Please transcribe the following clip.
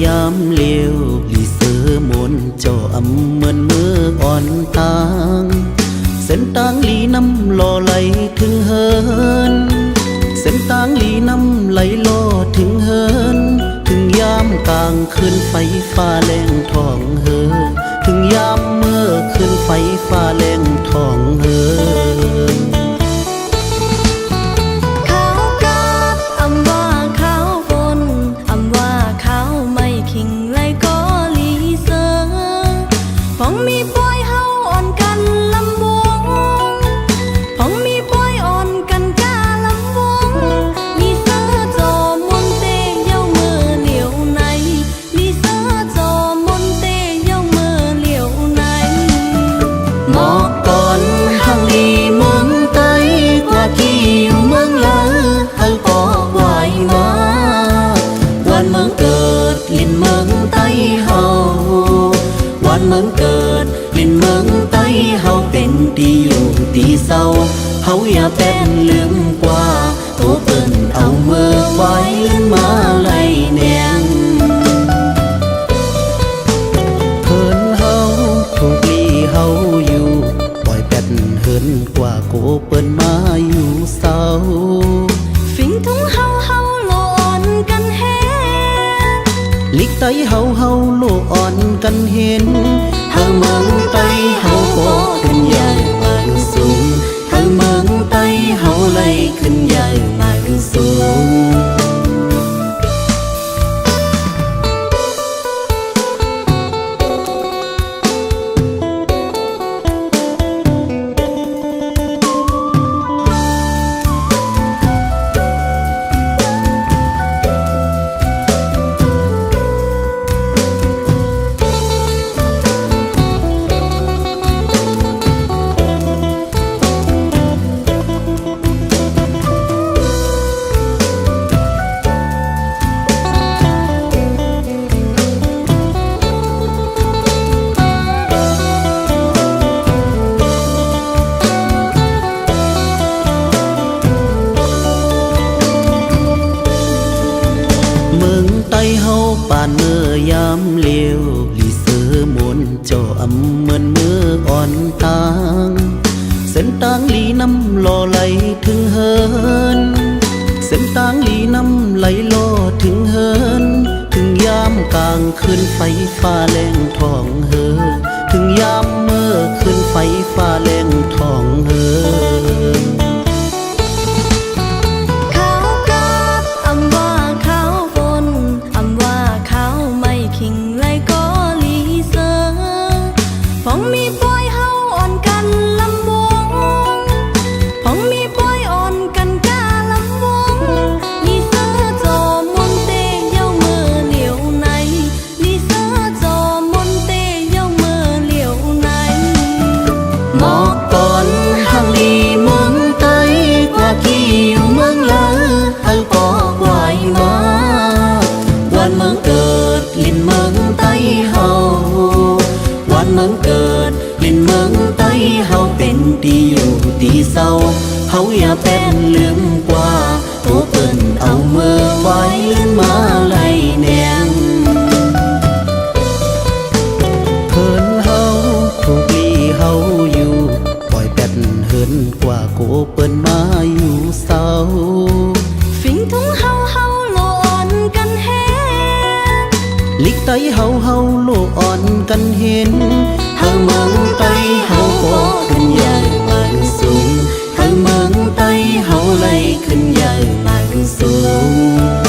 ยามเลี้ยวลีเสือมนเจ้าอำเหมือนมืออ่อนตางเส้นตางลีน้ำลอไหลถึงเฮินเส้นตางลีน้ำไหลลอถึงเฮินถึงยามกลางคืนไฟฟ้าแรงทองเฮินถึงยามเมื่อคืนไฟฟ้าแรงทองเฮินเมืองเกิดลินเมืองใต้เฮาเป็นที่อยู่ที่เศร้าเฮาอย่าเป็นลืมกว่าโตเปิ้นเอามือไว้มาไล่แนงเพิ่นเฮาถูกลีเฮาอยู่ปล่อยแปดเหินกว่าโกเปิ้นมาอยู่เศร้าฟิงทุ่งเฮาโลอ่อนกันแฮลิกไตเฮาโลอ่อนกันเห็นเฮาเมืองไตเฮาโกขึ้นใหญ่มาสูงเฮาเมืองไตเฮาไล่ขึ้นใหญ่มาสูงเมืองใต้เฮาป่านเมื่อยามเลี้ยวลีเสือมนเจ้าอำเหมือนมืออ่อนตางเส้นตางลีน้ำลอไหลถึงเฮินเส้นตางลีน้ำไหลลอถึงเฮินถึงยามกลางคืนไฟฟ้าแรงทองเฮินถึงยามเมื่อคืนไฟฟ้าแรงทองเฮินเมืองเกิดลินเมืองใต้เฮาเป็นที่อยู่ที่เศร้าเฮาอย่าเป็นลืมกว่าโตเปิ้นเอามือไว้มาไล่แนงเพิ่นเฮาถูกลีเฮาอยู่ปล่อยแปดเหินกว่าโกเปิ้นมาอยู่เศร้าฟิงทุ่งเฮาโลอ่อนกันแฮลิกไตเฮาโลอ่อนกันเห็นเฮาเมืองใต้เฮาโกขึ้นใหญ่มาสูงเฮาเมืองใต้เฮาไล่ขึ้นใหญ่มาสูง